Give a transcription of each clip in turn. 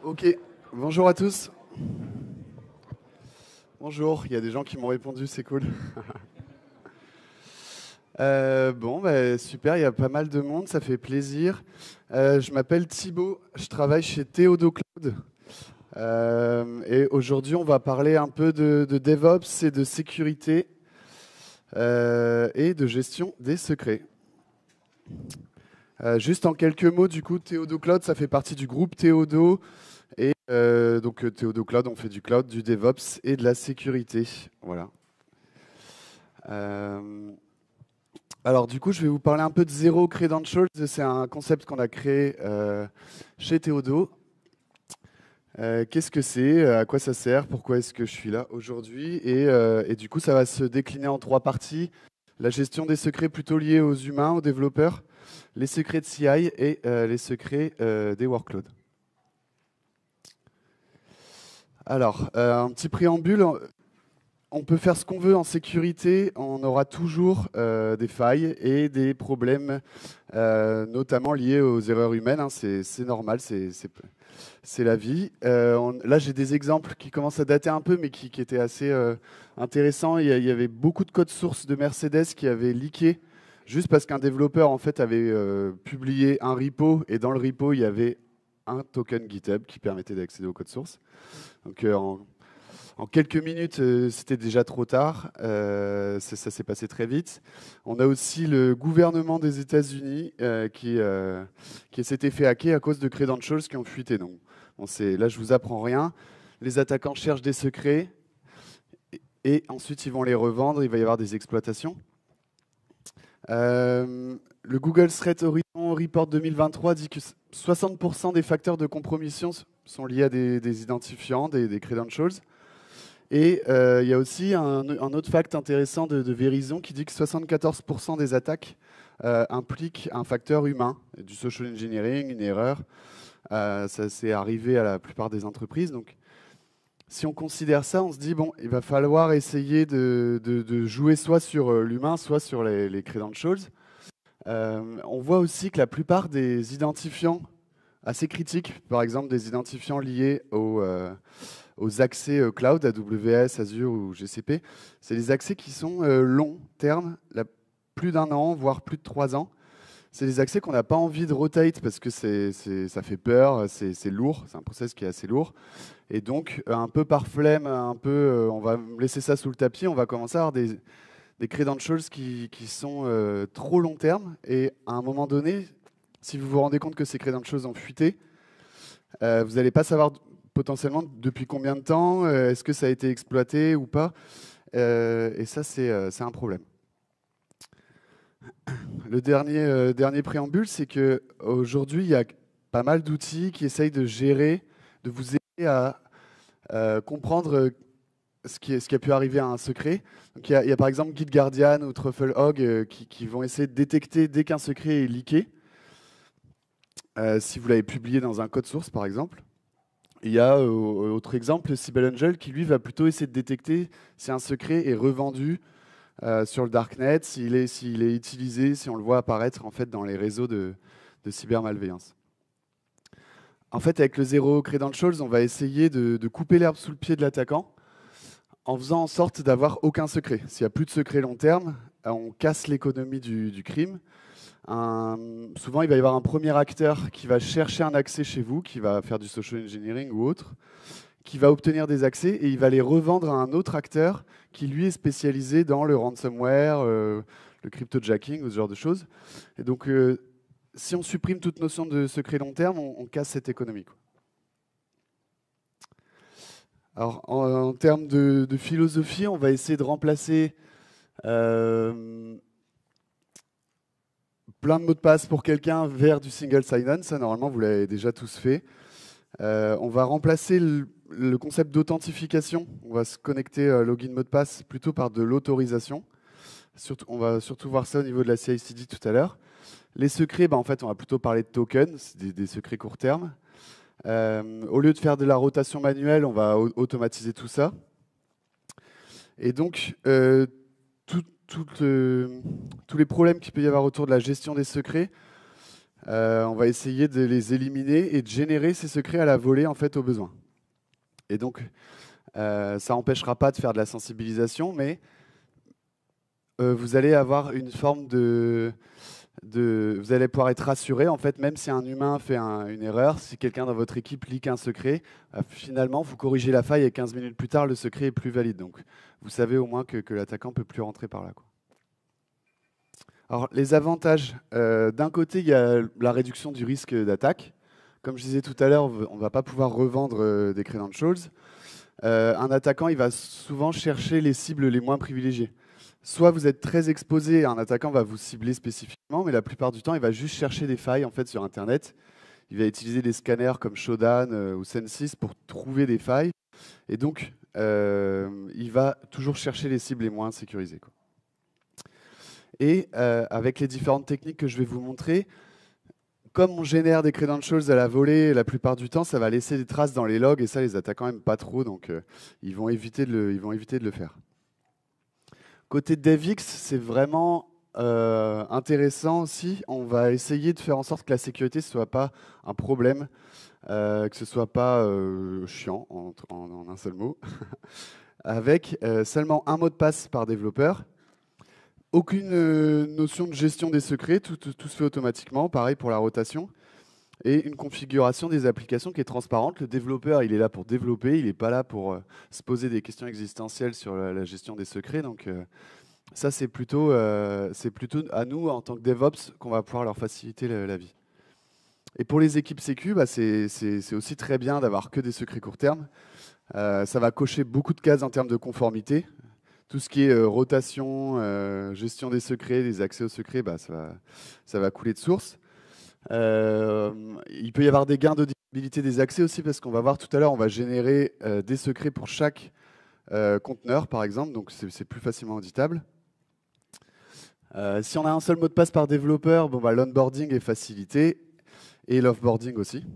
Ok, bonjour à tous. Bonjour, il y a des gens qui m'ont répondu, c'est cool. Super, il y a pas mal de monde, ça fait plaisir. Je m'appelle Thibaut, je travaille chez Theodo Cloud. Et aujourd'hui, on va parler un peu de DevOps et de sécurité et de gestion des secrets. Juste en quelques mots, du coup, Theodo Cloud, ça fait partie du groupe Theodo. Et Theodo Cloud, on fait du cloud, du DevOps et de la sécurité. Voilà. Euh, alors du coup, je vais vous parler un peu de Zero Credentials. C'est un concept qu'on a créé chez Theodo. Qu'est-ce que c'est? À quoi ça sert? Pourquoi est-ce que je suis là aujourd'hui? Et du coup, ça va se décliner en trois parties. La gestion des secrets plutôt liés aux humains, aux développeurs, les secrets de CI et les secrets des workloads. Alors, un petit préambule. On peut faire ce qu'on veut en sécurité, on aura toujours des failles et des problèmes, notamment liés aux erreurs humaines, hein. C'est normal, c'est la vie. Là, j'ai des exemples qui commencent à dater un peu, mais qui étaient assez intéressants. Il y avait beaucoup de codes sources de Mercedes qui avaient leaké, juste parce qu'un développeur en fait avait publié un repo, et dans le repo, il y avait un token GitHub qui permettait d'accéder au code source. Donc, en quelques minutes, c'était déjà trop tard. Ça s'est passé très vite. On a aussi le gouvernement des États-Unis qui s'était fait hacker à cause de credentials qui ont fuité. Donc, bon, là, je vous apprends rien. Les attaquants cherchent des secrets et ensuite ils vont les revendre. Il va y avoir des exploitations. Le Google Threat Horizon Report 2023 dit que 60% des facteurs de compromission sont liés à des identifiants, des credentials. Et il y a aussi un autre fact intéressant de Verizon qui dit que 74% des attaques impliquent un facteur humain, du social engineering, une erreur. Ça s'est arrivé à la plupart des entreprises. Donc, si on considère ça, on se dit, bon, il va falloir essayer de jouer soit sur l'humain, soit sur les credentials. On voit aussi que la plupart des identifiants assez critiques, par exemple des identifiants liés aux accès cloud, AWS, Azure ou GCP, c'est des accès qui sont longs terme, plus d'1 an, voire plus de 3 ans. C'est des accès qu'on n'a pas envie de rotate parce que ça fait peur, c'est lourd, c'est un process qui est assez lourd. Et donc, un peu par flemme, on va laisser ça sous le tapis, on va commencer à avoir des credentials qui sont trop long terme. Et à un moment donné, si vous vous rendez compte que ces credentials ont fuité, vous n'allez pas savoir potentiellement depuis combien de temps, est-ce que ça a été exploité ou pas. Et ça, c'est un problème. Le dernier préambule, c'est qu'aujourd'hui, il y a pas mal d'outils qui essayent de gérer, de vous aider à comprendre ce qui a pu arriver à un secret. Donc, il y a par exemple GitGuardian ou TruffleHog qui vont essayer de détecter dès qu'un secret est leaké, si vous l'avez publié dans un code source, par exemple. Il y a autre exemple, Sybil Angel, qui lui va plutôt essayer de détecter si un secret est revendu sur le darknet, s'il est utilisé, si on le voit apparaître en fait dans les réseaux de cybermalveillance. En fait, avec le Zero Credentials, on va essayer de couper l'herbe sous le pied de l'attaquant en faisant en sorte d'avoir aucun secret. S'il n'y a plus de secret long terme, on casse l'économie du crime. Souvent, il va y avoir un premier acteur qui va chercher un accès chez vous, qui va faire du social engineering ou autre, qui va obtenir des accès et il va les revendre à un autre acteur qui, lui, est spécialisé dans le ransomware, le cryptojacking ou ce genre de choses. Et donc, si on supprime toute notion de secret long terme, on casse cette économie, quoi. Alors, en termes de philosophie, on va essayer de remplacer plein de mots de passe pour quelqu'un vers du single sign-on. Ça, normalement, vous l'avez déjà tous fait. On va remplacer le concept d'authentification. On va se connecter login mot de passe plutôt par de l'autorisation. On va surtout voir ça au niveau de la CI/CD tout à l'heure. Les secrets, en fait, on va plutôt parler de tokens, c'est des secrets court terme. Au lieu de faire de la rotation manuelle, on va automatiser tout ça. Et donc, tous les problèmes qu'il peut y avoir autour de la gestion des secrets, On va essayer de les éliminer et de générer ces secrets à la volée en fait au besoin. Et donc, ça n'empêchera pas de faire de la sensibilisation, mais vous allez avoir une forme vous allez pouvoir être rassuré, en fait, même si un humain fait une erreur, si quelqu'un dans votre équipe leak un secret, finalement, vous corrigez la faille et 15 minutes plus tard, le secret est plus valide. Donc, vous savez au moins que l'attaquant ne peut plus rentrer par là, quoi. Alors, les avantages, d'un côté, il y a la réduction du risque d'attaque. Comme je disais tout à l'heure, on ne va pas pouvoir revendre des credentials. Un attaquant, il va souvent chercher les cibles les moins privilégiées. Soit vous êtes très exposé, un attaquant va vous cibler spécifiquement, mais la plupart du temps, il va juste chercher des failles en fait, sur Internet. Il va utiliser des scanners comme Shodan ou Sensis pour trouver des failles. Et donc, il va toujours chercher les cibles les moins sécurisées, quoi. Et avec les différentes techniques que je vais vous montrer, comme on génère des credentials à la volée, la plupart du temps, ça va laisser des traces dans les logs, et ça, les attaquants n'aiment pas trop, donc ils vont éviter de le faire. Côté DevX, c'est vraiment intéressant aussi. On va essayer de faire en sorte que la sécurité ne soit pas un problème, que ce ne soit pas chiant, en un seul mot, avec seulement un mot de passe par développeur. Aucune notion de gestion des secrets, tout se fait automatiquement, pareil pour la rotation. Et une configuration des applications qui est transparente. Le développeur, il est là pour développer, il n'est pas là pour se poser des questions existentielles sur la gestion des secrets. Donc ça, c'est plutôt à nous, en tant que DevOps, qu'on va pouvoir leur faciliter la vie. Et pour les équipes sécu, bah, c'est aussi très bien d'avoir que des secrets court terme. Ça va cocher beaucoup de cases en termes de conformité. Tout ce qui est rotation, gestion des secrets, des accès aux secrets, bah, ça va couler de source. Il peut y avoir des gains d'auditabilité des accès aussi, parce qu'on va voir tout à l'heure, on va générer des secrets pour chaque conteneur, par exemple, donc c'est plus facilement auditable. Si on a un seul mot de passe par développeur, bon, bah, l'onboarding est facilité, et l'offboarding aussi.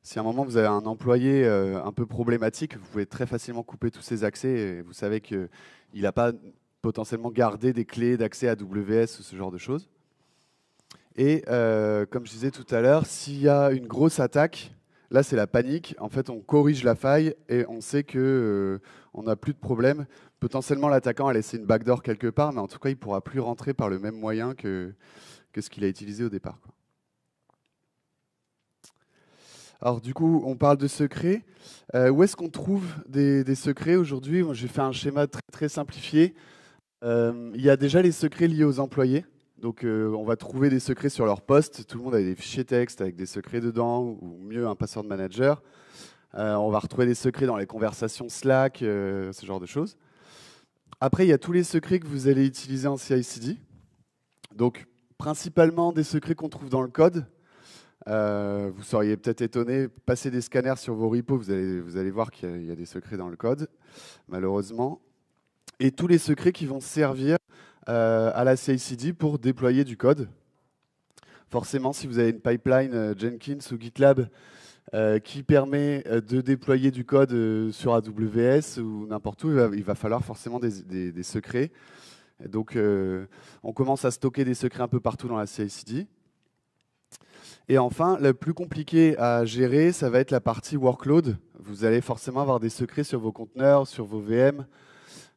Si à un moment vous avez un employé un peu problématique, vous pouvez très facilement couper tous ses accès, et vous savez qu'il n'a pas potentiellement gardé des clés d'accès à AWS ou ce genre de choses. Et comme je disais tout à l'heure, s'il y a une grosse attaque, là c'est la panique. En fait, on corrige la faille et on sait qu'on n'a plus de problème. Potentiellement, l'attaquant a laissé une backdoor quelque part, mais en tout cas, il ne pourra plus rentrer par le même moyen que ce qu'il a utilisé au départ, quoi. Alors du coup, on parle de secrets. Où est-ce qu'on trouve des secrets aujourd'hui? Moi, j'ai fait un schéma très, très simplifié. Il y a déjà les secrets liés aux employés. Donc on va trouver des secrets sur leur poste. Tout le monde a des fichiers texte avec des secrets dedans, ou mieux un password manager. On va retrouver des secrets dans les conversations Slack, ce genre de choses. Après, il y a tous les secrets que vous allez utiliser en CI/CD. Donc principalement des secrets qu'on trouve dans le code. Vous seriez peut-être étonné, passez des scanners sur vos repos, vous allez voir qu'il y a des secrets dans le code, malheureusement. Et tous les secrets qui vont servir à la CI/CD pour déployer du code. Forcément, si vous avez une pipeline Jenkins ou GitLab qui permet de déployer du code sur AWS ou n'importe où, il va falloir forcément des secrets. Et donc, on commence à stocker des secrets un peu partout dans la CI/CD. Et enfin, le plus compliqué à gérer, ça va être la partie workload. Vous allez forcément avoir des secrets sur vos conteneurs, sur vos VM.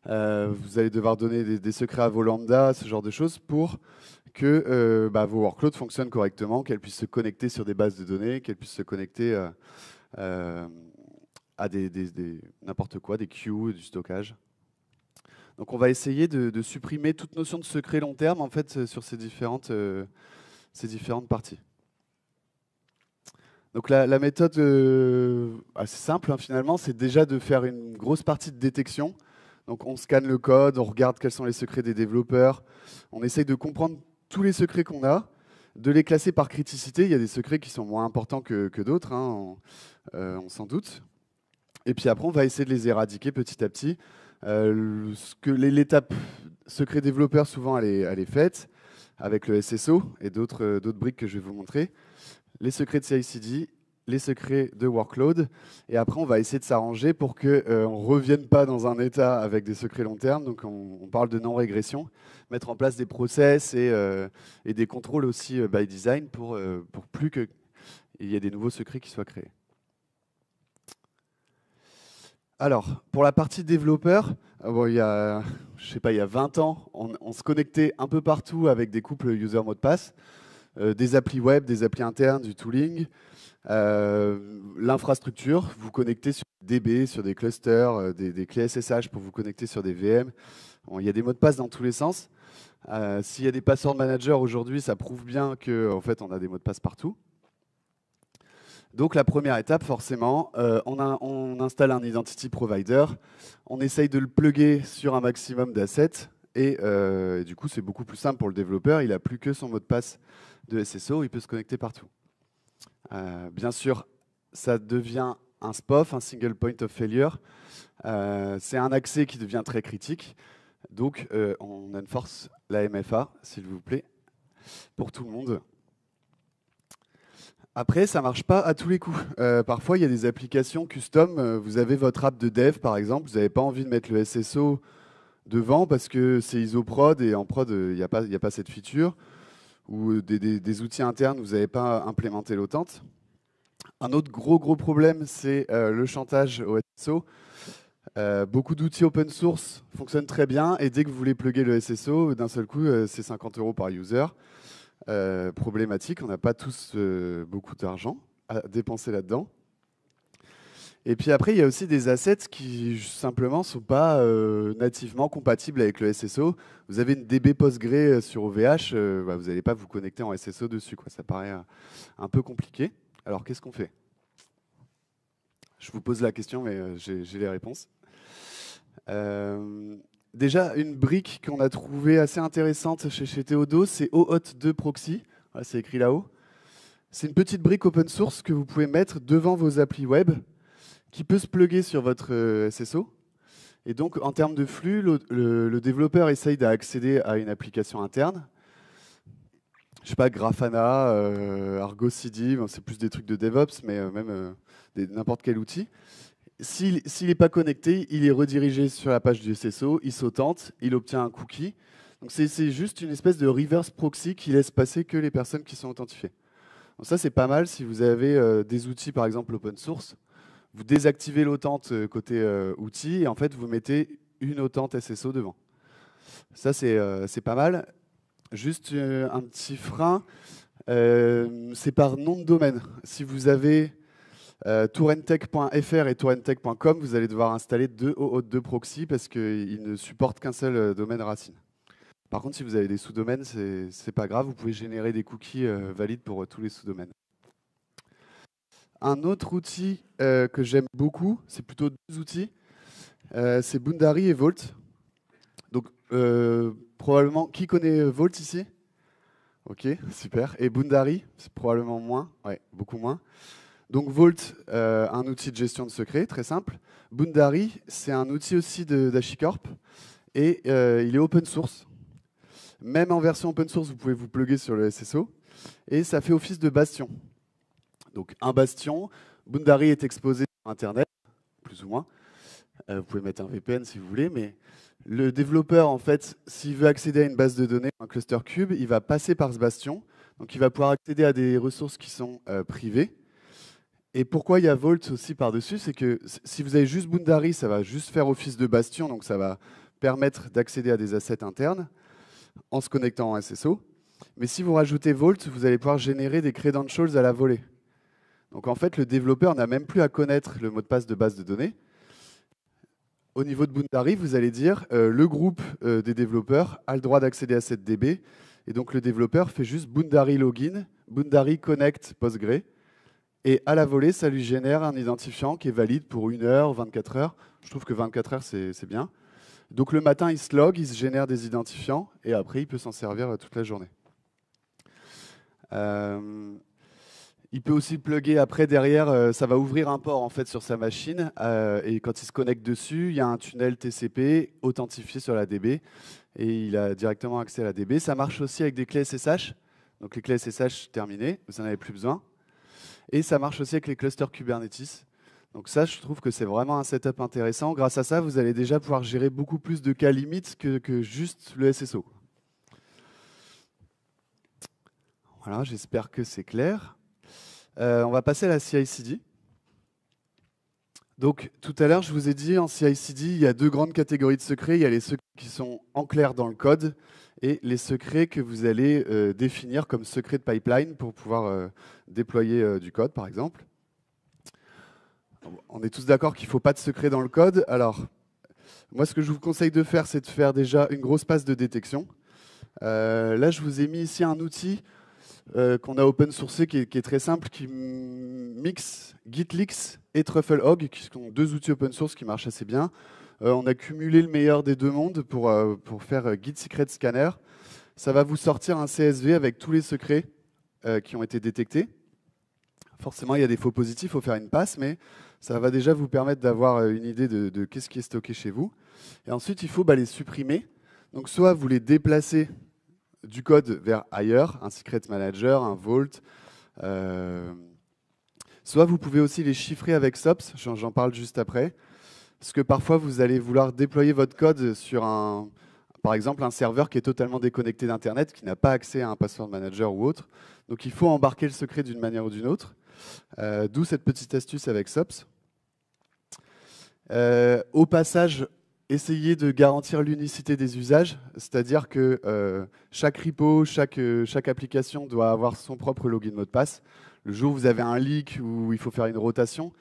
Vous allez devoir donner des secrets à vos lambda, ce genre de choses, pour que vos workloads fonctionnent correctement, qu'elles puissent se connecter sur des bases de données, qu'elles puissent se connecter à n'importe quoi, des queues, du stockage. Donc on va essayer de supprimer toute notion de secret long terme en fait, sur ces différentes parties. Donc la méthode assez simple finalement, c'est déjà de faire une grosse partie de détection. Donc on scanne le code, on regarde quels sont les secrets des développeurs, on essaye de comprendre tous les secrets qu'on a, de les classer par criticité. Il y a des secrets qui sont moins importants que d'autres, hein, on s'en doute. Et puis après, on va essayer de les éradiquer petit à petit. L'étape secret développeur, souvent, elle est faite avec le SSO et d'autres briques que je vais vous montrer. Les secrets de CI/CD les secrets de workload. Et après, on va essayer de s'arranger pour qu'on ne revienne pas dans un état avec des secrets long terme. Donc, on parle de non-régression. Mettre en place des process et des contrôles aussi by design pour plus qu'il y ait des nouveaux secrets qui soient créés. Alors, pour la partie développeur, bon, il y a 20 ans, on se connectait un peu partout avec des couples user mot de passe, des applis web, des applis internes, du tooling, l'infrastructure, vous connectez sur des DB, sur des clusters, des clés SSH pour vous connecter sur des VM. Bon, il y a des mots de passe dans tous les sens. S'il y a des password managers aujourd'hui, ça prouve bien qu'en fait, on a des mots de passe partout. Donc la première étape, forcément, on installe un identity provider, on essaye de le plugger sur un maximum d'assets, et du coup, c'est beaucoup plus simple pour le développeur. Il n'a plus que son mot de passe de SSO, il peut se connecter partout. Bien sûr, ça devient un SPOF, un single point of failure. C'est un accès qui devient très critique. Donc, on enforce la MFA, s'il vous plaît, pour tout le monde. Après, ça ne marche pas à tous les coups. Parfois, il y a des applications custom. Vous avez votre app de dev, par exemple. Vous n'avez pas envie de mettre le SSO devant parce que c'est ISO-prod et en prod, il n'y a pas cette feature. Ou des outils internes, vous n'avez pas implémenté l'OTANT. Un autre gros problème, c'est le chantage au SSO. Beaucoup d'outils open source fonctionnent très bien et dès que vous voulez plugger le SSO, d'un seul coup, c'est 50 € par user. Problématique, on n'a pas tous beaucoup d'argent à dépenser là-dedans. Et puis après, il y a aussi des assets qui simplement ne sont pas nativement compatibles avec le SSO. Vous avez une DB Postgre sur OVH, vous n'allez pas vous connecter en SSO dessus, quoi. Ça paraît un peu compliqué. Alors qu'est-ce qu'on fait? Je vous pose la question, mais j'ai les réponses. Déjà, une brique qu'on a trouvée assez intéressante chez Theodo, c'est OAuth 2 Proxy. Voilà, c'est écrit là-haut. C'est une petite brique open source que vous pouvez mettre devant vos applis web qui peut se plugger sur votre SSO. Et donc, en termes de flux, le développeur essaye d'accéder à une application interne. Je sais pas, Grafana, Argo CD, bon, c'est plus des trucs de DevOps, mais même n'importe quel outil. S'il n'est pas connecté, il est redirigé sur la page du SSO, il s'autente, il obtient un cookie. Donc c'est juste une espèce de reverse proxy qui laisse passer que les personnes qui sont authentifiées. Donc ça, c'est pas mal si vous avez des outils, par exemple open source. Vous désactivez l'autente côté outils et en fait, vous mettez une autente SSO devant. Ça, c'est pas mal. Juste un petit frein, c'est par nom de domaine. Si vous avez tourentech.fr et tourentech.com, vous allez devoir installer deux OAuth 2 proxy parce qu'ils ne supportent qu'un seul domaine racine. Par contre, si vous avez des sous-domaines, c'est pas grave, vous pouvez générer des cookies valides pour tous les sous-domaines. Un autre outil que j'aime beaucoup, c'est plutôt deux outils, c'est Boundary et Vault. Donc, probablement, qui connaît Vault ici? Ok, super. Et Boundary, c'est probablement moins, ouais, beaucoup moins. Donc Vault, un outil de gestion de secrets, très simple. Boundary, c'est un outil aussi d'HashiCorp et il est open source. Même en version open source, vous pouvez vous plugger sur le SSO et ça fait office de bastion. Donc un bastion, Boundary est exposé sur Internet, plus ou moins. Vous pouvez mettre un VPN si vous voulez, mais le développeur, en fait, s'il veut accéder à une base de données, un cluster cube, il va passer par ce bastion. Donc il va pouvoir accéder à des ressources qui sont privées. Et pourquoi il y a Vault aussi par-dessus, c'est que si vous avez juste Boundary, ça va juste faire office de bastion, donc ça va permettre d'accéder à des assets internes en se connectant en SSO. Mais si vous rajoutez Vault, vous allez pouvoir générer des credentials à la volée. Donc en fait, le développeur n'a même plus à connaître le mot de passe de base de données. Au niveau de Boundary, vous allez dire le groupe des développeurs a le droit d'accéder à cette DB. Et donc le développeur fait juste Boundary login, Boundary connect Postgre. Et à la volée, ça lui génère un identifiant qui est valide pour 1 heure, 24 heures. Je trouve que 24 heures, c'est bien. Donc le matin, il se log, il se génère des identifiants, et après, il peut s'en servir toute la journée. Il peut aussi plugger après, derrière, ça va ouvrir un port en fait, sur sa machine, et quand il se connecte dessus, il y a un tunnel TCP authentifié sur la DB, et il a directement accès à la DB. Ça marche aussi avec des clés SSH. Donc les clés SSH terminées, vous n'en avez plus besoin. Et ça marche aussi avec les clusters Kubernetes. Donc ça, je trouve que c'est vraiment un setup intéressant. Grâce à ça, vous allez déjà pouvoir gérer beaucoup plus de cas limites que juste le SSO. Voilà, j'espère que c'est clair. On va passer à la CI/CD. Donc tout à l'heure, je vous ai dit, en CI/CD, il y a deux grandes catégories de secrets. Il y a les secrets qui sont en clair dans le code et les secrets que vous allez définir comme secrets de pipeline pour pouvoir déployer du code, par exemple. On est tous d'accord qu'il ne faut pas de secret dans le code. Alors, moi, ce que je vous conseille de faire, c'est de faire déjà une grosse passe de détection. Là, je vous ai mis ici un outil qu'on a open sourcé qui est très simple, qui mixe GitLeaks et TruffleHog, qui sont deux outils open source qui marchent assez bien. On a cumulé le meilleur des deux mondes pour faire Git Secret Scanner. Ça va vous sortir un CSV avec tous les secrets qui ont été détectés. Forcément, il y a des faux positifs, il faut faire une passe, mais ça va déjà vous permettre d'avoir une idée de qu'est-ce qui est stocké chez vous. Et ensuite, il faut les supprimer. Donc, soit vous les déplacez du code vers ailleurs, un secret manager, un vault. Soit vous pouvez aussi les chiffrer avec SOPS, j'en parle juste après. Parce que parfois, vous allez vouloir déployer votre code sur par exemple, un serveur qui est totalement déconnecté d'Internet, qui n'a pas accès à un password manager ou autre. Donc, il faut embarquer le secret d'une manière ou d'une autre. D'où cette petite astuce avec SOPS. Au passage, essayez de garantir l'unicité des usages, c'est-à-dire que chaque repo, chaque application doit avoir son propre login mot de passe. Le jour où vous avez un leak où il faut faire une rotation,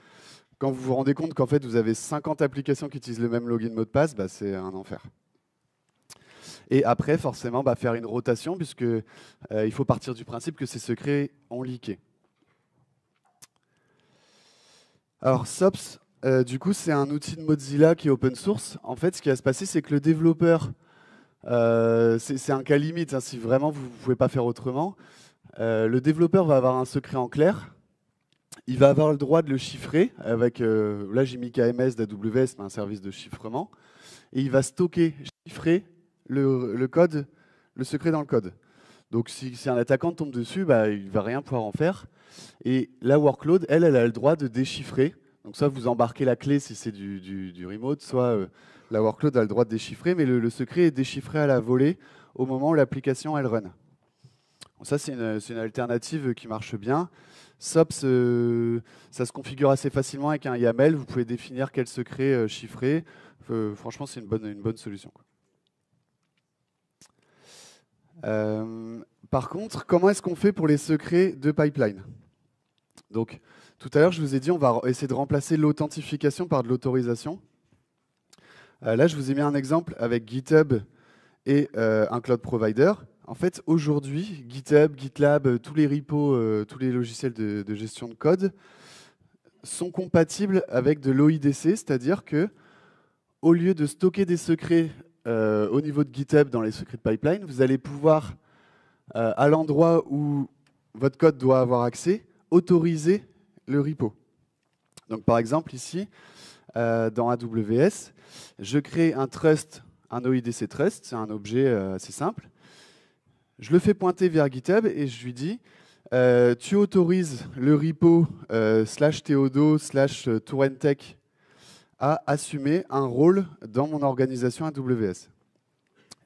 quand vous vous rendez compte qu'en fait vous avez 50 applications qui utilisent le même login mot de passe, c'est un enfer. Et après, forcément, faire une rotation, puisque il faut partir du principe que ces secrets ont leaké. Alors, SOPS, du coup, c'est un outil de Mozilla qui est open source. En fait, ce qui va se passer, c'est que le développeur, c'est un cas limite, hein, si vraiment vous ne pouvez pas faire autrement, le développeur va avoir un secret en clair. Il va avoir le droit de le chiffrer avec, là j'ai mis KMS d'AWS, mais un service de chiffrement. Et il va stocker, chiffrer le code, le secret dans le code. Donc si un attaquant tombe dessus, il ne va rien pouvoir en faire. Et la workload, elle a le droit de déchiffrer. Donc soit vous embarquez la clé si c'est du remote, soit la workload a le droit de déchiffrer, mais le secret est déchiffré à la volée au moment où l'application elle run. Donc ça c'est une alternative qui marche bien. SOPS, ça se configure assez facilement avec un YAML. Vous pouvez définir quel secret chiffrer. Franchement, c'est une bonne solution. Par contre, comment est-ce qu'on fait pour les secrets de pipeline? Donc, tout à l'heure, je vous ai dit, on va essayer de remplacer l'authentification par de l'autorisation. Là, je vous ai mis un exemple avec GitHub et un cloud provider. En fait, aujourd'hui, GitHub, GitLab, tous les repos, tous les logiciels de gestion de code sont compatibles avec de l'OIDC, c'est-à-dire que au lieu de stocker des secrets au niveau de GitHub dans les secrets de pipeline, vous allez pouvoir, à l'endroit où votre code doit avoir accès, autoriser le repo. Donc par exemple ici, dans AWS, je crée un trust, un OIDC trust, c'est un objet assez simple. Je le fais pointer vers GitHub et je lui dis tu autorises le repo /theodo/tourentech à assumer un rôle dans mon organisation AWS.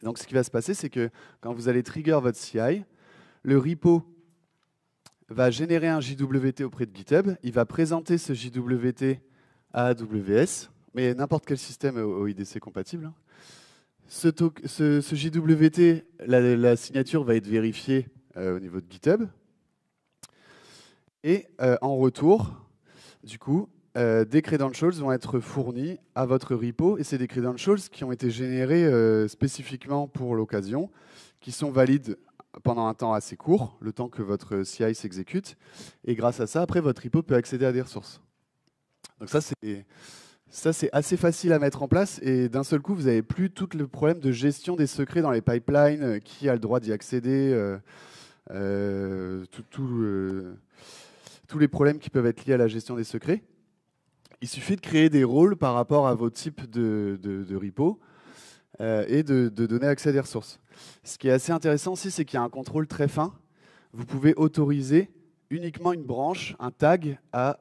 Donc ce qui va se passer, c'est que quand vous allez trigger votre CI, le repo va générer un JWT auprès de GitHub, il va présenter ce JWT à AWS, mais n'importe quel système OIDC compatible. Hein. Ce JWT, la signature va être vérifiée au niveau de GitHub. Et en retour, du coup, des credentials vont être fournis à votre repo. Et c'est des credentials qui ont été générés spécifiquement pour l'occasion, qui sont valides pendant un temps assez court, le temps que votre CI s'exécute. Et grâce à ça, après, votre repo peut accéder à des ressources. Donc ça, c'est assez facile à mettre en place. Et d'un seul coup, vous n'avez plus tout le problème de gestion des secrets dans les pipelines, qui a le droit d'y accéder, tous les problèmes qui peuvent être liés à la gestion des secrets. Il suffit de créer des rôles par rapport à vos types de repo et de donner accès à des ressources. Ce qui est assez intéressant aussi, c'est qu'il y a un contrôle très fin. Vous pouvez autoriser uniquement une branche, un tag à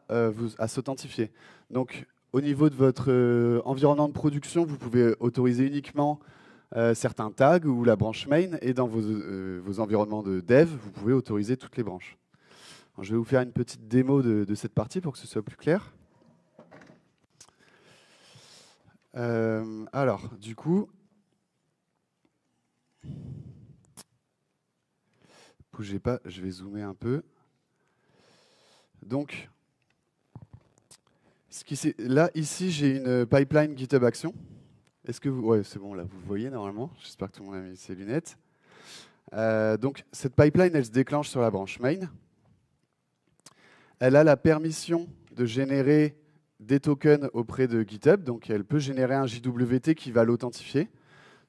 s'authentifier. Donc, au niveau de votre environnement de production, vous pouvez autoriser uniquement certains tags ou la branche main, et dans vos environnements de dev, vous pouvez autoriser toutes les branches. Alors, je vais vous faire une petite démo de cette partie pour que ce soit plus clair. Alors, du coup, bougez pas, je vais zoomer un peu. Donc, là, ici, j'ai une pipeline GitHub Action. Est-ce que vous... Ouais, c'est bon, là, vous voyez normalement. J'espère que tout le monde a mis ses lunettes. Donc, cette pipeline, elle se déclenche sur la branche main. Elle a la permission de générer des tokens auprès de GitHub. Donc, elle peut générer un JWT qui va l'authentifier.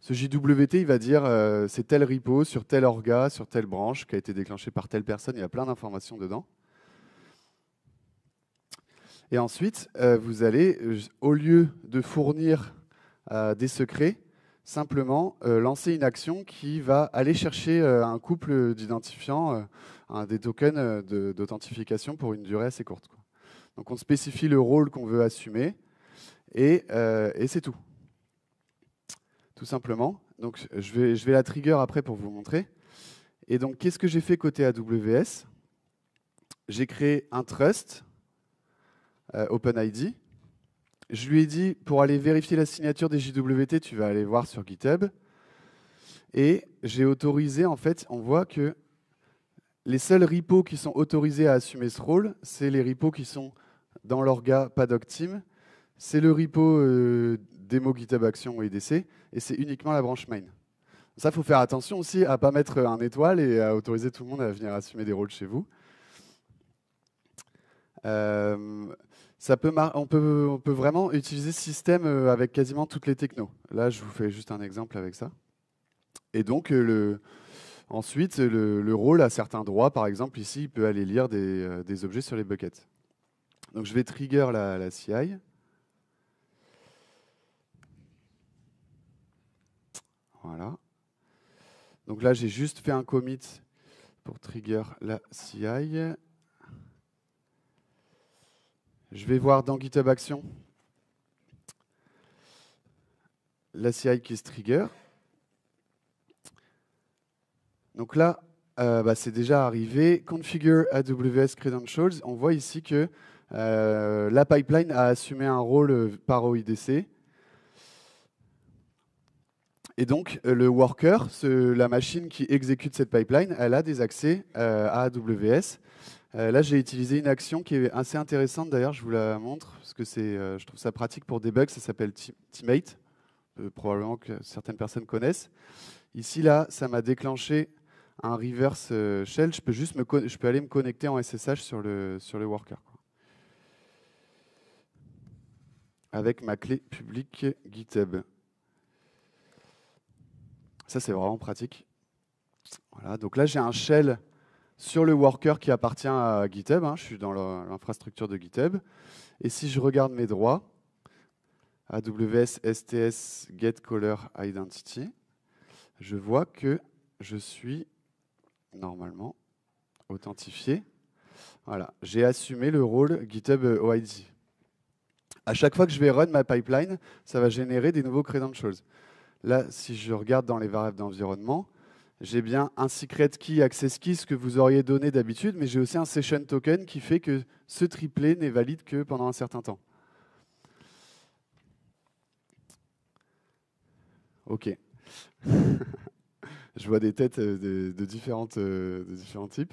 Ce JWT, il va dire c'est tel repo sur tel orga, sur telle branche qui a été déclenché par telle personne. Il y a plein d'informations dedans. Et ensuite, vous allez, au lieu de fournir des secrets, simplement lancer une action qui va aller chercher un couple d'identifiants, des tokens d'authentification pour une durée assez courte, quoi. Donc on spécifie le rôle qu'on veut assumer et c'est tout. Tout simplement. Donc je vais la trigger après pour vous montrer. Et donc qu'est-ce que j'ai fait côté AWS? J'ai créé un trust OpenID. Je lui ai dit, pour aller vérifier la signature des JWT, tu vas aller voir sur GitHub. Et j'ai autorisé, en fait, on voit que les seuls repos qui sont autorisés à assumer ce rôle, c'est les repos qui sont dans l'orga Paddock Team. C'est le repo démo GitHub Action ou IDC, et c'est uniquement la branche main. Ça, il faut faire attention aussi à ne pas mettre un étoile et à autoriser tout le monde à venir assumer des rôles chez vous. On peut vraiment utiliser ce système avec quasiment toutes les technos. Là, je vous fais juste un exemple avec ça. Et donc, ensuite, le rôle a certains droits. Par exemple, ici, il peut aller lire des objets sur les buckets. Donc, je vais trigger la CI. Voilà. Donc là, j'ai juste fait un commit pour trigger la CI. Je vais voir dans GitHub Action la CI qui se trigger. Donc là, c'est déjà arrivé. Configure AWS Credentials. On voit ici que la pipeline a assumé un rôle par OIDC. Et donc, le worker, la machine qui exécute cette pipeline, elle a des accès à AWS. Là, j'ai utilisé une action qui est assez intéressante. D'ailleurs, je vous la montre parce que je trouve ça pratique pour debug. Ça s'appelle Teammate. Probablement que certaines personnes connaissent. Ici, là, ça m'a déclenché un reverse shell. Je peux aller me connecter en SSH sur le worker, quoi. Avec ma clé publique GitHub. Ça, c'est vraiment pratique. Voilà, donc là, j'ai un shell sur le worker qui appartient à GitHub. Je suis dans l'infrastructure de GitHub. Et si je regarde mes droits, AWS STS Get Caller Identity, je vois que je suis normalement authentifié. Voilà, j'ai assumé le rôle GitHub OID. À chaque fois que je vais run ma pipeline, ça va générer des nouveaux credentials. Là, si je regarde dans les variables d'environnement, j'ai bien un secret key, access key, ce que vous auriez donné d'habitude, mais j'ai aussi un session token qui fait que ce triplet n'est valide que pendant un certain temps. OK. Je vois des têtes de différents types.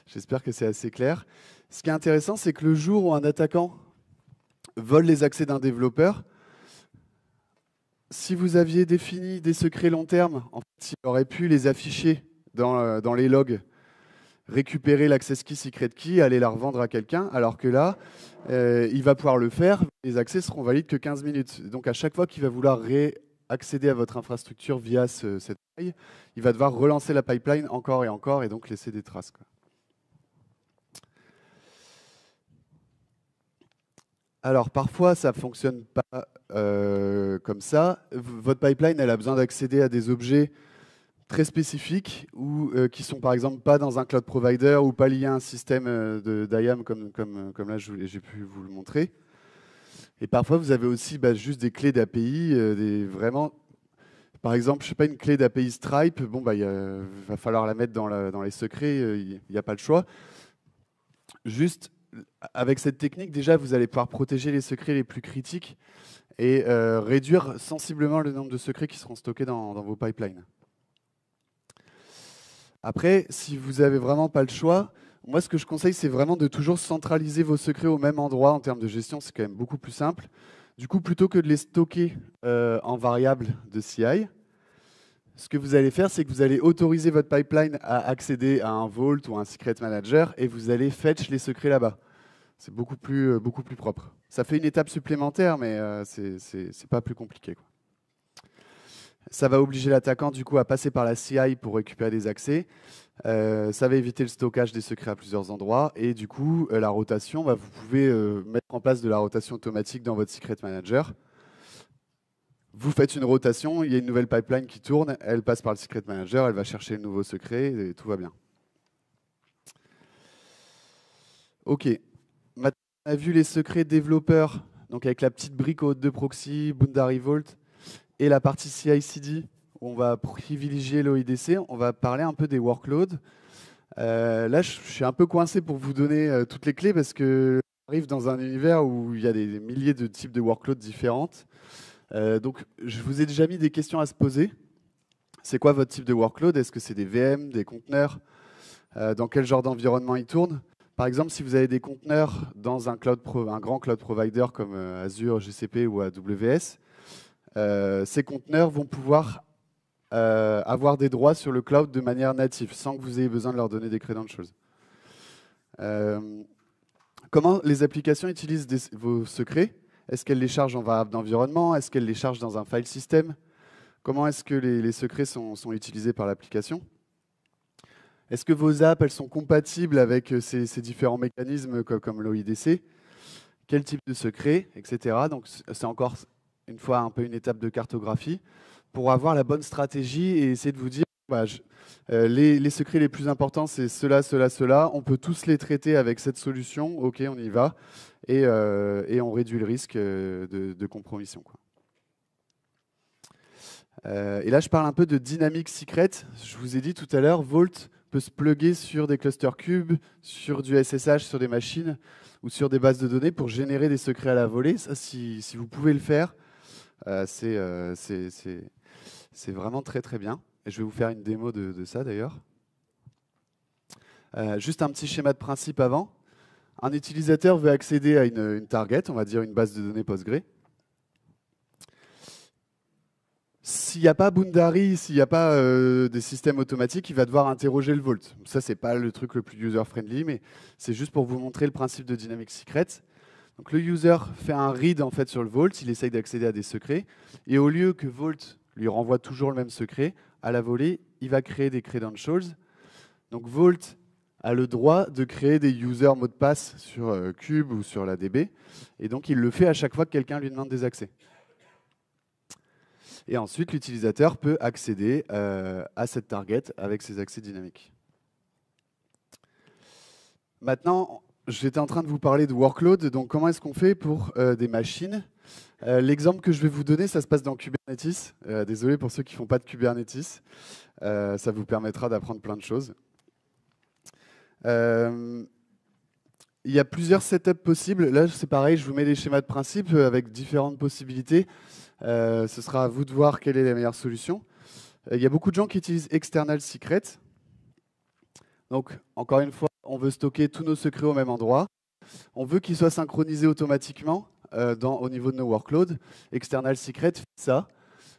J'espère que c'est assez clair. Ce qui est intéressant, c'est que le jour où un attaquant vole les accès d'un développeur, si vous aviez défini des secrets long terme, en fait, il aurait pu les afficher dans les logs, récupérer l'access key, secret key, aller la revendre à quelqu'un, alors que là, il va pouvoir le faire, les accès seront valides que 15 minutes. Donc à chaque fois qu'il va vouloir accéder à votre infrastructure via cette faille, il va devoir relancer la pipeline encore et encore et donc laisser des traces, quoi. Alors parfois ça ne fonctionne pas comme ça. Votre pipeline elle a besoin d'accéder à des objets très spécifiques ou qui sont par exemple pas dans un cloud provider ou pas liés à un système d'IAM comme là j'ai pu vous le montrer. Et parfois vous avez aussi juste des clés d'API, vraiment, par exemple, je sais pas, une clé d'API Stripe, bon va falloir la mettre dans les secrets, il n'y a pas le choix. Juste avec cette technique, déjà vous allez pouvoir protéger les secrets les plus critiques et réduire sensiblement le nombre de secrets qui seront stockés dans vos pipelines. Après, si vous n'avez vraiment pas le choix, moi ce que je conseille, c'est vraiment de toujours centraliser vos secrets au même endroit en termes de gestion, c'est quand même beaucoup plus simple. Du coup, plutôt que de les stocker en variable de CI, ce que vous allez faire, c'est que vous allez autoriser votre pipeline à accéder à un Vault ou un Secret Manager et vous allez fetch les secrets là-bas. C'est beaucoup plus propre. Ça fait une étape supplémentaire, mais c'est pas plus compliqué, quoi. Ça va obliger l'attaquant du coup à passer par la CI pour récupérer des accès. Ça va éviter le stockage des secrets à plusieurs endroits. Et du coup, la rotation, vous pouvez mettre en place de la rotation automatique dans votre Secret Manager. Vous faites une rotation, il y a une nouvelle pipeline qui tourne, elle passe par le Secret Manager, elle va chercher le nouveau secret et tout va bien. OK. Maintenant, on a vu les secrets développeurs, donc avec la petite brique au haut de proxy, Boundary Vault, et la partie CI/CD, où on va privilégier l'OIDC. On va parler un peu des workloads. Là, je suis un peu coincé pour vous donner toutes les clés parce que j'arrive dans un univers où il y a des milliers de types de workloads différentes. Donc, je vous ai déjà mis des questions à se poser. C'est quoi votre type de workload? Est-ce que c'est des VM, des conteneurs? Dans quel genre d'environnement ils tournent? Par exemple, si vous avez des conteneurs dans un grand cloud provider comme Azure, GCP ou AWS, ces conteneurs vont pouvoir avoir des droits sur le cloud de manière native, sans que vous ayez besoin de leur donner des credentials. Comment les applications utilisent vos secrets? Est-ce qu'elles les chargent en variable d'environnement? Est-ce qu'elles les chargent dans un file system? Comment est-ce que les secrets sont utilisés par l'application? Est-ce que vos apps elles sont compatibles avec ces différents mécanismes comme l'OIDC? Quel type de secret, etc. Donc c'est encore une fois un peu une étape de cartographie pour avoir la bonne stratégie et essayer de vous dire les secrets les plus importants, c'est cela, cela, cela. On peut tous les traiter avec cette solution. OK, on y va. Et on réduit le risque de compromission, quoi. Et là, je parle un peu de Dynamic Secret. Je vous ai dit tout à l'heure, Vault peut se plugger sur des clusters cubes, sur du SSH, sur des machines ou sur des bases de données pour générer des secrets à la volée. Ça, si vous pouvez le faire, c'est vraiment très très bien. Et je vais vous faire une démo de ça d'ailleurs. Juste un petit schéma de principe avant. Un utilisateur veut accéder à une target, on va dire une base de données Postgre. S'il n'y a pas Boundary, s'il n'y a pas des systèmes automatiques, il va devoir interroger le Vault. Ça, c'est pas le truc le plus user-friendly, mais c'est juste pour vous montrer le principe de Dynamic Secret. Donc le user fait un read en fait sur le Vault, il essaye d'accéder à des secrets, et au lieu que Vault lui renvoie toujours le même secret, à la volée, il va créer des credentials. Donc Vault a le droit de créer des user mots de passe sur Cube ou sur la DB, et donc il le fait à chaque fois que quelqu'un lui demande des accès. Et ensuite, l'utilisateur peut accéder à cette target avec ses accès dynamiques. Maintenant, j'étais en train de vous parler de workload. Donc, comment est-ce qu'on fait pour des machines? L'exemple que je vais vous donner, ça se passe dans Kubernetes. Désolé pour ceux qui ne font pas de Kubernetes. Ça vous permettra d'apprendre plein de choses. Il y a plusieurs setups possibles. Là, c'est pareil, je vous mets des schémas de principe avec différentes possibilités. Ce sera à vous de voir quelle est la meilleure solution. Il y a beaucoup de gens qui utilisent External Secret. Donc, encore une fois, on veut stocker tous nos secrets au même endroit. On veut qu'ils soient synchronisés automatiquement au niveau de nos workloads. External Secret fait ça.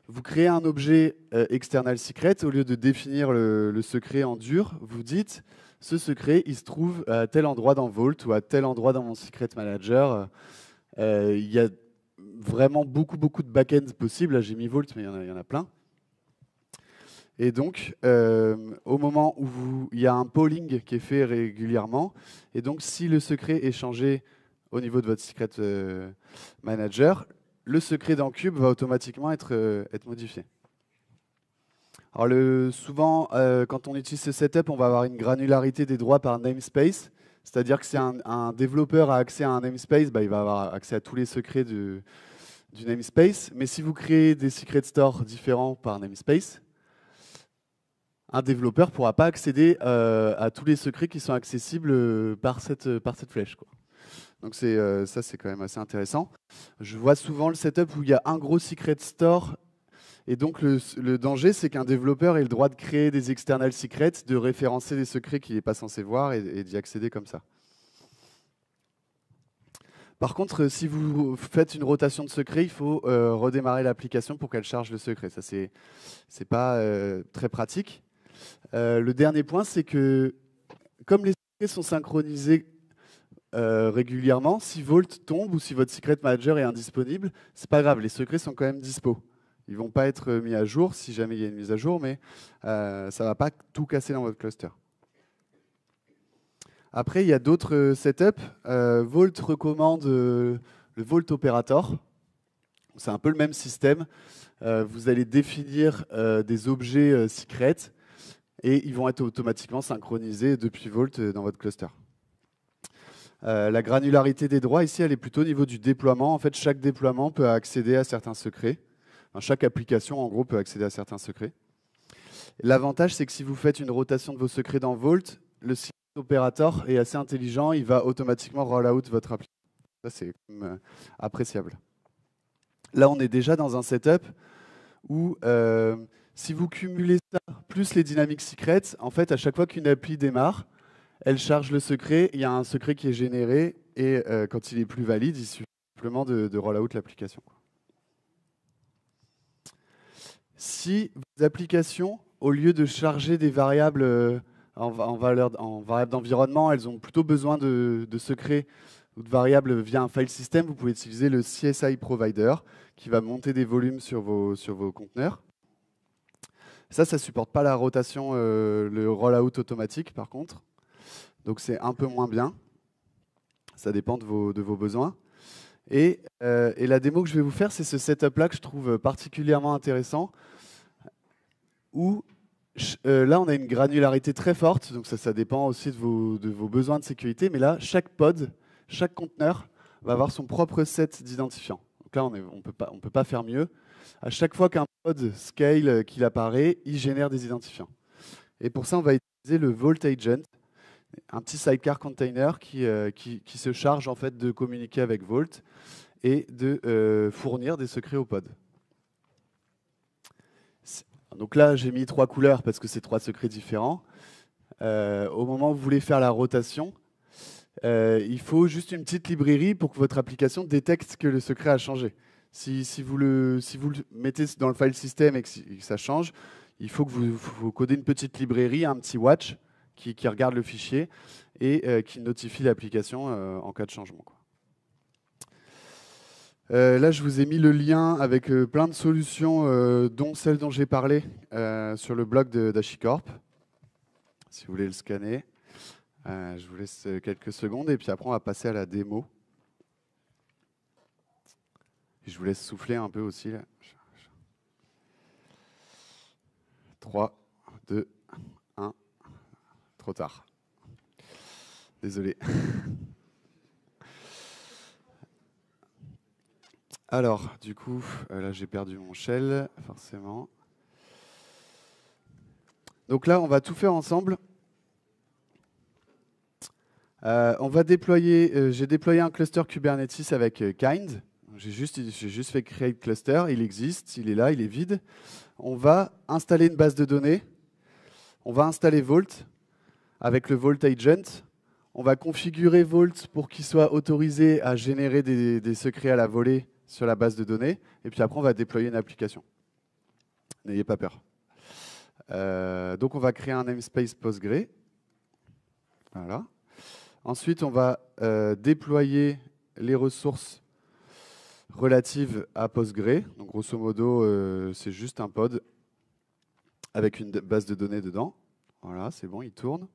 Vous créez un objet External Secret. Au lieu de définir le secret en dur, vous dites ce secret, il se trouve à tel endroit dans Vault ou à tel endroit dans mon Secret Manager. Il y a vraiment beaucoup de back-ends possibles. Là, j'ai mis Vault, mais il y en a plein. Et donc, au moment où il y a un polling qui est fait régulièrement, et donc si le secret est changé au niveau de votre Secret Manager, le secret dans Cube va automatiquement être modifié. Alors souvent, quand on utilise ce setup, on va avoir une granularité des droits par namespace. C'est-à-dire que si un développeur a accès à un namespace, bah, il va avoir accès à tous les secrets du namespace. Mais si vous créez des secret stores différents par namespace, un développeur ne pourra pas accéder à tous les secrets qui sont accessibles par cette flèche, quoi. Donc ça, c'est quand même assez intéressant. Je vois souvent le setup où il y a un gros secret store. Et donc, le danger, c'est qu'un développeur ait le droit de créer des external secrets, de référencer des secrets qu'il n'est pas censé voir et d'y accéder comme ça. Par contre, si vous faites une rotation de secret, il faut redémarrer l'application pour qu'elle charge le secret. Ça, c'est pas très pratique. Le dernier point, c'est que comme les secrets sont synchronisés régulièrement, si Vault tombe ou si votre secret manager est indisponible, c'est pas grave, les secrets sont quand même dispo. Ils ne vont pas être mis à jour si jamais il y a une mise à jour, mais ça ne va pas tout casser dans votre cluster. Après, il y a d'autres setups. Vault recommande le Vault Operator. C'est un peu le même système. Vous allez définir des objets secrets et ils vont être automatiquement synchronisés depuis Vault dans votre cluster. La granularité des droits, ici, elle est plutôt au niveau du déploiement. En fait, chaque déploiement peut accéder à certains secrets. Chaque application, en gros, peut accéder à certains secrets. L'avantage, c'est que si vous faites une rotation de vos secrets dans Vault, le secret operator est assez intelligent, il va automatiquement roll out votre application. Ça, c'est appréciable. Là, on est déjà dans un setup où, si vous cumulez ça plus les dynamic secrets, en fait, à chaque fois qu'une appli démarre, elle charge le secret, il y a un secret qui est généré, et quand il est plus valide, il suffit simplement de roll out l'application. Si vos applications, au lieu de charger des variables en variables d'environnement, elles ont plutôt besoin de secrets ou de variables via un file system, vous pouvez utiliser le CSI Provider qui va monter des volumes sur vos conteneurs. Ça ne supporte pas la rotation, le rollout automatique par contre. Donc c'est un peu moins bien. Ça dépend de vos besoins. Et la démo que je vais vous faire, c'est ce setup-là que je trouve particulièrement intéressant, où là, on a une granularité très forte, donc ça dépend aussi de vos besoins de sécurité, mais là, chaque pod, chaque conteneur va avoir son propre set d'identifiants. Donc là, on peut pas faire mieux. À chaque fois qu'un pod scale qu'il apparaît, il génère des identifiants. Et pour ça, on va utiliser le Vault Agent, un petit sidecar container qui se charge en fait de communiquer avec Vault et de fournir des secrets au pod. Donc là, j'ai mis 3 couleurs parce que c'est 3 secrets différents. Au moment où vous voulez faire la rotation, il faut juste une petite librairie pour que votre application détecte que le secret a changé. Si vous le mettez dans le file system et que ça change, il faut que vous codez une petite librairie, un petit watch qui regarde le fichier et qui notifie l'application en cas de changement, quoi. Là, je vous ai mis le lien avec plein de solutions, dont celle dont j'ai parlé sur le blog d'HashiCorp. Si vous voulez le scanner, je vous laisse quelques secondes et puis après, on va passer à la démo. Et je vous laisse souffler un peu aussi. Là. 3, 2, 1. Trop tard. Désolé. Alors, du coup, là, j'ai perdu mon shell, forcément. Donc là, on va tout faire ensemble. On va déployer, j'ai déployé un cluster Kubernetes avec Kind. J'ai juste fait create cluster, il existe, il est là, il est vide. On va installer une base de données. On va installer Vault avec le Vault Agent. On va configurer Vault pour qu'il soit autorisé à générer des secrets à la volée sur la base de données. Et puis après, on va déployer une application. N'ayez pas peur. Donc, on va créer un namespace Postgre. Voilà. Ensuite, on va déployer les ressources relatives à Postgre. Donc, grosso modo, c'est juste un pod avec une base de données dedans. Voilà, c'est bon, il tourne.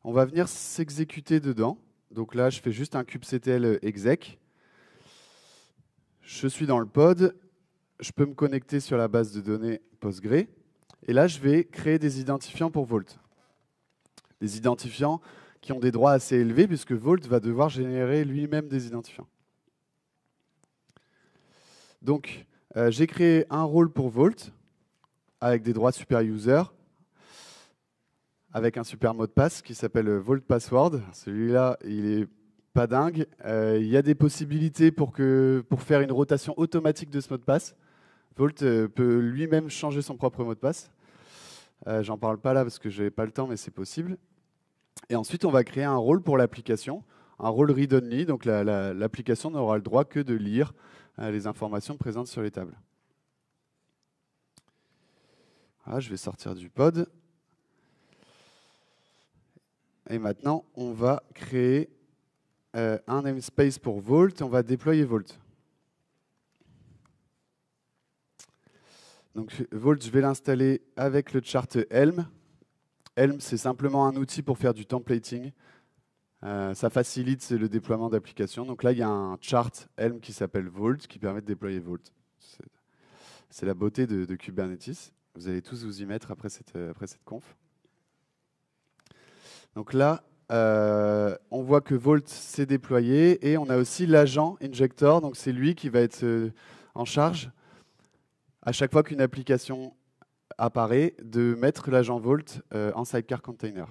On va venir s'exécuter dedans. Donc là, je fais juste un kubectl exec. Je suis dans le pod. Je peux me connecter sur la base de données Postgre. Et là, je vais créer des identifiants pour Vault. Des identifiants qui ont des droits assez élevés, puisque Vault va devoir générer lui-même des identifiants. Donc, j'ai créé un rôle pour Vault, avec des droits super user, avec un super mot de passe qui s'appelle Vault Password. Celui-là, il est pas dingue. Il y a des possibilités pour faire une rotation automatique de ce mot de passe. Vault peut lui-même changer son propre mot de passe. J'en parle pas là parce que je n'ai pas le temps, mais c'est possible. Et ensuite, on va créer un rôle pour l'application, un rôle read-only. Donc l'application n'aura le droit que de lire les informations présentes sur les tables. Voilà, je vais sortir du pod. Et maintenant, on va créer un namespace pour Vault. On va déployer Vault. Donc Vault, je vais l'installer avec le chart Helm. Helm, c'est simplement un outil pour faire du templating. Ça facilite le déploiement d'applications. Donc là, il y a un chart Helm qui s'appelle Vault, qui permet de déployer Vault. C'est la beauté de Kubernetes. Vous allez tous vous y mettre après cette conf. Donc là, on voit que Vault s'est déployé et on a aussi l'agent injector. Donc c'est lui qui va être en charge à chaque fois qu'une application apparaît de mettre l'agent Vault en sidecar container.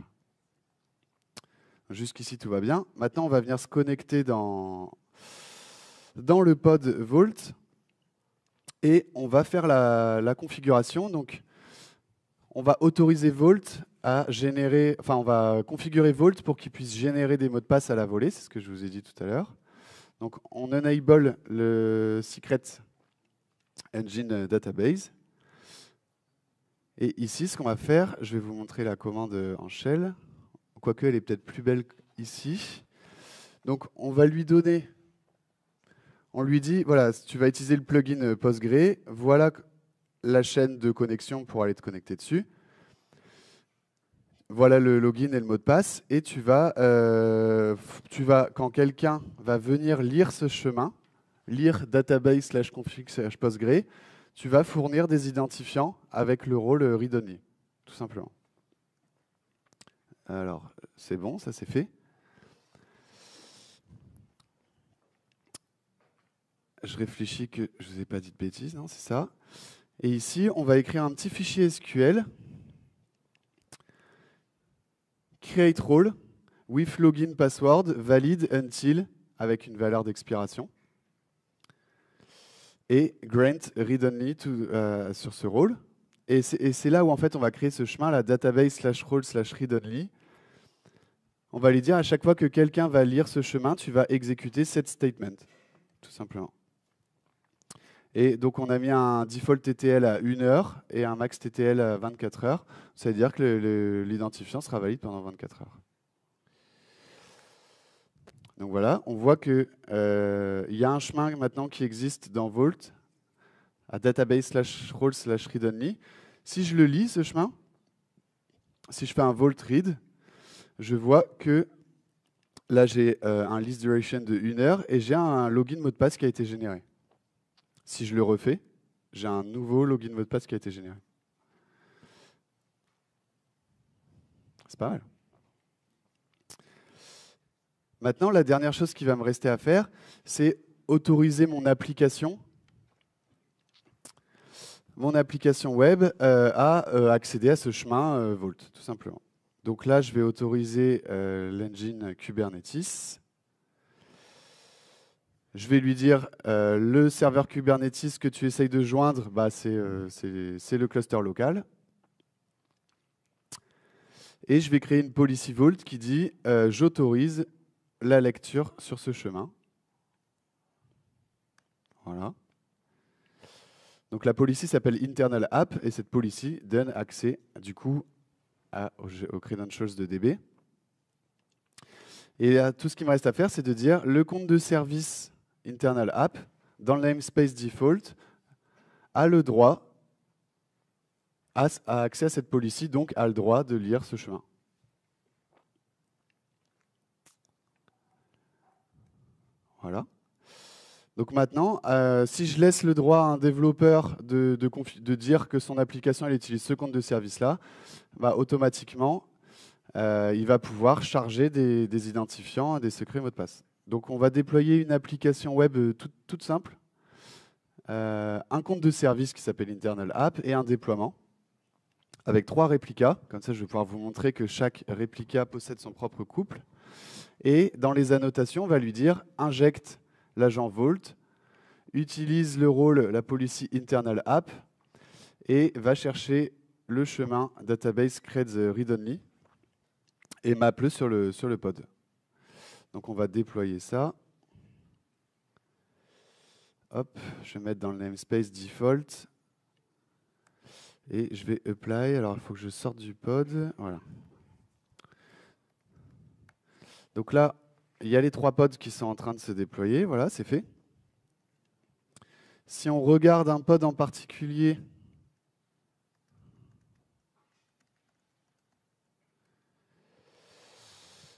Jusqu'ici, tout va bien. Maintenant, on va venir se connecter dans le pod Vault et on va faire la configuration. Donc, on va autoriser Vault à générer, enfin, on va configurer Vault pour qu'il puisse générer des mots de passe à la volée. C'est ce que je vous ai dit tout à l'heure. Donc, on enable le Secret Engine Database. Et ici, ce qu'on va faire, je vais vous montrer la commande en shell. Quoique, elle est peut-être plus belle ici. Donc, on va lui donner, on lui dit, voilà, tu vas utiliser le plugin Postgre, voilà la chaîne de connexion pour aller te connecter dessus. Voilà le login et le mot de passe. Et tu vas quand quelqu'un va venir lire ce chemin, lire database/config/postgre, tu vas fournir des identifiants avec le rôle read-only, tout simplement. Alors, c'est bon, ça c'est fait. Je réfléchis que je ne vous ai pas dit de bêtises, non, c'est ça. Et ici, on va écrire un petit fichier SQL. Create role with login password valid until avec une valeur d'expiration. Et grant read-only sur ce rôle. Et c'est là où en fait on va créer ce chemin, la database/role/read-only. On va lui dire à chaque fois que quelqu'un va lire ce chemin, tu vas exécuter cette statement, tout simplement. Et donc on a mis un default TTL à 1 heure et un max TTL à 24 heures. Ça veut dire que l'identifiant sera valide pendant 24 heures. Donc voilà, on voit qu'il y a un chemin maintenant qui existe dans Vault à database/role/read-only. Si je le lis, ce chemin, si je fais un Vault read, je vois que là j'ai un list duration de 1 heure et j'ai un login mot de passe qui a été généré. Si je le refais, j'ai un nouveau login mot de passe qui a été généré. C'est pas mal. Maintenant, la dernière chose qui va me rester à faire, c'est autoriser mon application web à accéder à ce chemin Vault, tout simplement. Donc là, je vais autoriser l'engine Kubernetes. Je vais lui dire le serveur Kubernetes que tu essayes de joindre, bah, c'est le cluster local. Et je vais créer une policy Vault qui dit j'autorise la lecture sur ce chemin. Voilà. Donc la policy s'appelle internal app et cette policy donne accès du coup aux credentials de DB. Et tout ce qui me reste à faire, c'est de dire le compte de service internal app dans le namespace default a le droit a accès à cette policy, donc a le droit de lire ce chemin. Voilà. Donc maintenant, si je laisse le droit à un développeur de dire que son application elle utilise ce compte de service-là, bah, automatiquement, il va pouvoir charger des identifiants et des secrets mots de passe. Donc on va déployer une application web toute simple, un compte de service qui s'appelle Internal App et un déploiement avec 3 réplicas. Comme ça, je vais pouvoir vous montrer que chaque réplica possède son propre couple. Et dans les annotations, on va lui dire injecte l'agent Vault, utilise le rôle, la policy internal app, et va chercher le chemin database creds read only et map-le sur le pod. Donc on va déployer ça. Hop, je vais mettre dans le namespace default. Et je vais apply. Alors il faut que je sorte du pod. Voilà. Donc là, il y a les 3 pods qui sont en train de se déployer. Voilà, c'est fait. Si on regarde un pod en particulier,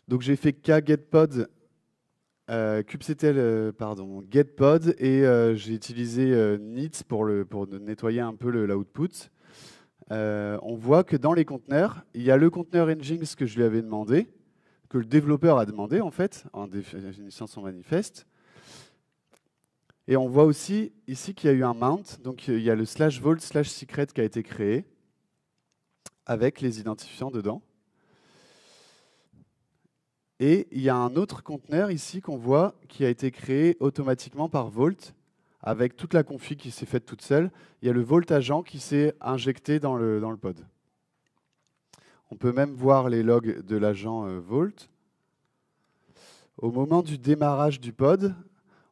donc j'ai fait kgetpod, kubectl, getpod, et j'ai utilisé neat pour nettoyer un peu l'output. On voit que dans les conteneurs, il y a le conteneur Nginx que je lui avais demandé, que le développeur a demandé en fait, en définissant son manifeste. Et on voit aussi ici qu'il y a eu un mount, donc il y a le /vault/secret qui a été créé avec les identifiants dedans. Et il y a un autre conteneur ici qu'on voit qui a été créé automatiquement par Vault avec toute la config qui s'est faite toute seule. Il y a le Vault agent qui s'est injecté dans le pod. On peut même voir les logs de l'agent Vault. Au moment du démarrage du pod,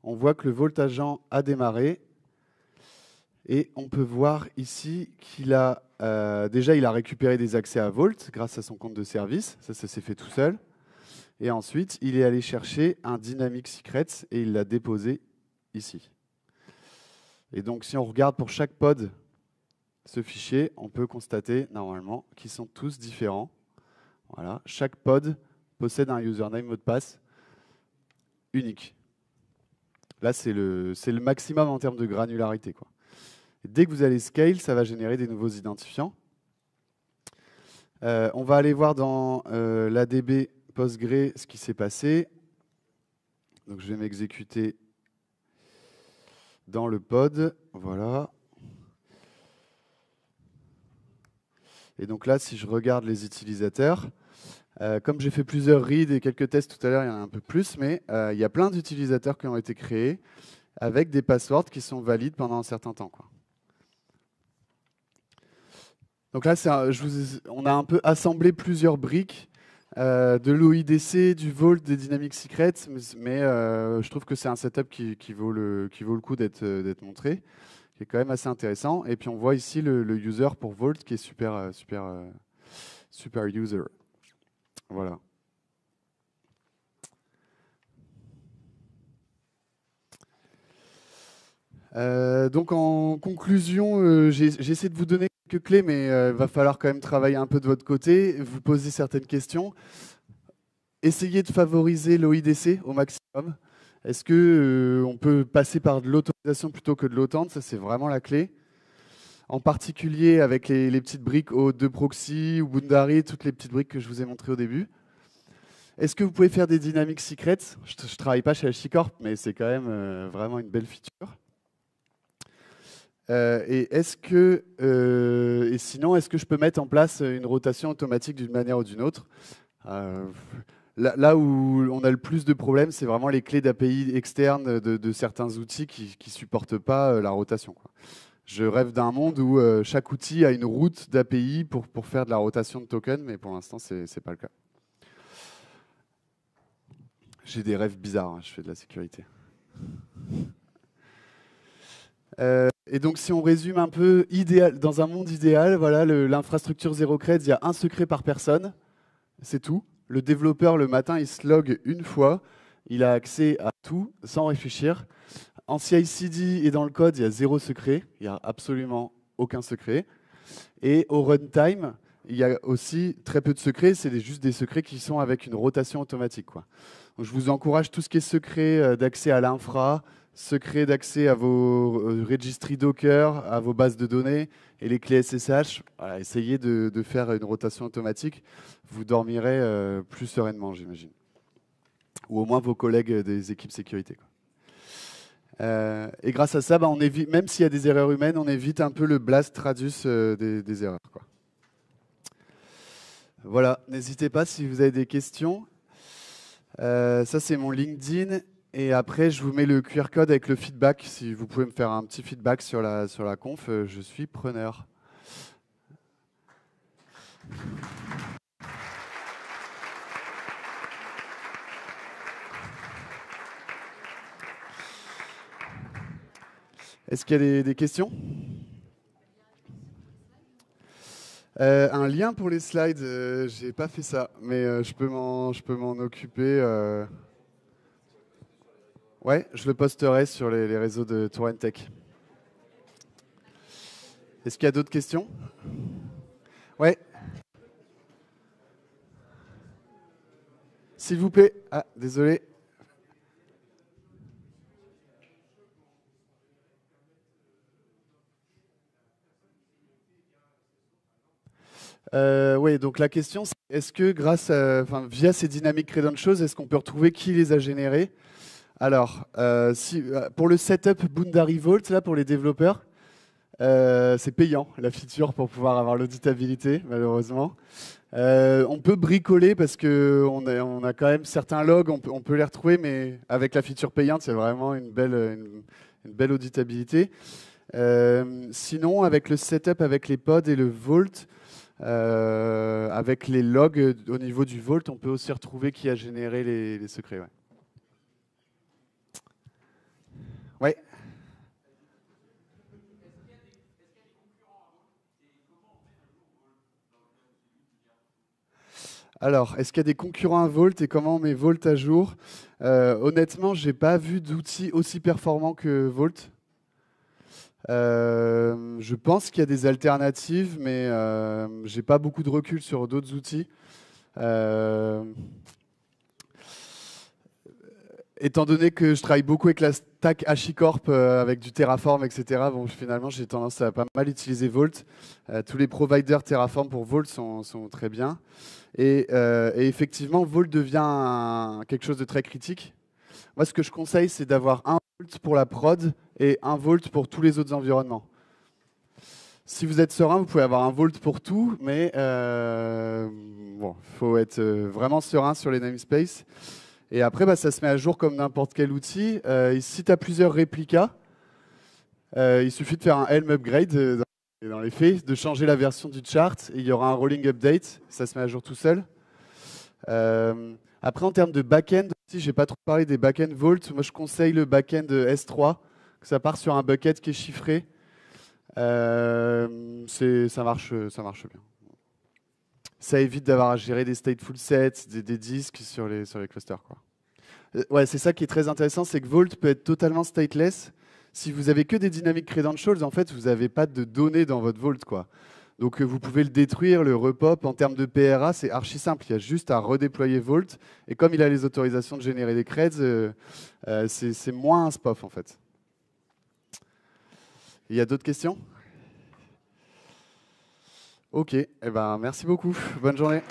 on voit que le Vault agent a démarré. Et on peut voir ici qu'il a déjà il a récupéré des accès à Vault grâce à son compte de service. Ça s'est fait tout seul. Et ensuite, il est allé chercher un dynamic secret et il l'a déposé ici. Et donc, si on regarde pour chaque pod ce fichier, on peut constater normalement qu'ils sont tous différents. Voilà. Chaque pod possède un username mot de passe unique. Là, c'est le maximum en termes de granularité, quoi. Et dès que vous allez scale, ça va générer des nouveaux identifiants. On va aller voir dans l'ADB Postgre ce qui s'est passé. Donc, je vais m'exécuter dans le pod. Voilà. Et donc là, si je regarde les utilisateurs, comme j'ai fait plusieurs reads et quelques tests tout à l'heure, il y en a un peu plus, mais il y a plein d'utilisateurs qui ont été créés avec des passwords qui sont valides pendant un certain temps, quoi. Donc là, on a un peu assemblé plusieurs briques de l'OIDC, du Vault, des Dynamic Secrets, mais je trouve que c'est un setup qui vaut le coup d'être montré, qui est quand même assez intéressant. Et puis on voit ici le user pour Vault qui est super user. Voilà. Donc en conclusion, j'ai essayé de vous donner quelques clés, mais il va falloir quand même travailler un peu de votre côté, vous poser certaines questions. Essayez de favoriser l'OIDC au maximum. Est-ce qu'on peut passer par de l'autorisation plutôt que de l'OTAN? Ça, c'est vraiment la clé. En particulier avec les petites briques O2 Proxy ou Boundary, toutes les petites briques que je vous ai montrées au début. Est-ce que vous pouvez faire des Dynamic Secrets? Je ne travaille pas chez HashiCorp, mais c'est quand même vraiment une belle feature. Et sinon, est-ce que je peux mettre en place une rotation automatique d'une manière ou d'une autre? Là où on a le plus de problèmes, c'est vraiment les clés d'API externes de certains outils qui ne supportent pas la rotation, quoi. Je rêve d'un monde où chaque outil a une route d'API pour faire de la rotation de tokens, mais pour l'instant, ce n'est pas le cas. J'ai des rêves bizarres, hein, je fais de la sécurité. Et donc, si on résume un peu, dans un monde idéal, voilà, l'infrastructure zéro creds, il y a un secret par personne, c'est tout. Le développeur, le matin, il se log une fois, il a accès à tout sans réfléchir. En CI/CD et dans le code, il y a 0 secret, il n'y a absolument aucun secret. Et au runtime, il y a aussi très peu de secrets, c'est juste des secrets qui sont avec une rotation automatique, quoi. Donc, je vous encourage tout ce qui est secret d'accès à l'infra, secret d'accès à vos registries Docker, à vos bases de données et les clés SSH. Voilà, essayez de faire une rotation automatique. Vous dormirez plus sereinement, j'imagine. Ou au moins vos collègues des équipes sécurité, quoi. Et grâce à ça, on évite, même s'il y a des erreurs humaines, on évite un peu le blast radius des erreurs, quoi. Voilà, n'hésitez pas si vous avez des questions. Ça, c'est mon LinkedIn. Et après, je vous mets le QR code avec le feedback. Si vous pouvez me faire un petit feedback sur la conf, je suis preneur. Est-ce qu'il y a des questions? Un lien pour les slides, j'ai pas fait ça, mais je peux m'en occuper. Ouais, je le posterai sur les réseaux de Touraine Tech. Est-ce qu'il y a d'autres questions? Ouais. S'il vous plaît. Ah, désolé. Oui, donc la question, c'est est-ce que via ces dynamic credentials, est-ce qu'on peut retrouver qui les a générés? Alors, pour le setup Boundary Vault, là, pour les développeurs, c'est payant, la feature, pour pouvoir avoir l'auditabilité, malheureusement. On peut bricoler parce qu'on a quand même certains logs, on peut les retrouver, mais avec la feature payante, c'est vraiment une belle auditabilité. Sinon, avec le setup, avec les pods et le Vault, avec les logs au niveau du Vault, on peut aussi retrouver qui a généré les secrets. Ouais. Ouais. Alors, est-ce qu'il y a des concurrents à Vault et comment on met Vault à jour? Honnêtement, j'ai pas vu d'outils aussi performants que Vault. Je pense qu'il y a des alternatives, mais j'ai pas beaucoup de recul sur d'autres outils. Étant donné que je travaille beaucoup avec la stack HashiCorp, avec du Terraform, etc., bon, finalement, j'ai tendance à pas mal utiliser Vault. Tous les providers Terraform pour Vault sont très bien. Et effectivement, Vault devient quelque chose de très critique. Moi, ce que je conseille, c'est d'avoir un Vault pour la prod et un Vault pour tous les autres environnements. Si vous êtes serein, vous pouvez avoir un Vault pour tout, mais bon, faut être vraiment serein sur les namespaces. Et après, ça se met à jour comme n'importe quel outil. Si tu as plusieurs réplicas, il suffit de faire un Helm upgrade dans les faits, de changer la version du chart, et il y aura un rolling update. Ça se met à jour tout seul. Après, en termes de back-end, si j'ai pas trop parlé des back-end Vault, moi je conseille le back-end S3, que ça part sur un bucket qui est chiffré. Ça marche bien. Ça évite d'avoir à gérer des stateful sets, des disques sur les clusters, quoi. Ouais, c'est ça qui est très intéressant, c'est que Vault peut être totalement stateless. Si vous avez que des dynamic credentials, en fait, vous n'avez pas de données dans votre Vault, quoi. Donc vous pouvez le détruire, le repop. En termes de PRA, c'est archi simple. Il y a juste à redéployer Vault. Et comme il a les autorisations de générer des creds, c'est moins un SPOF, en fait. Il y a d'autres questions? Ok, eh ben, merci beaucoup. Bonne journée.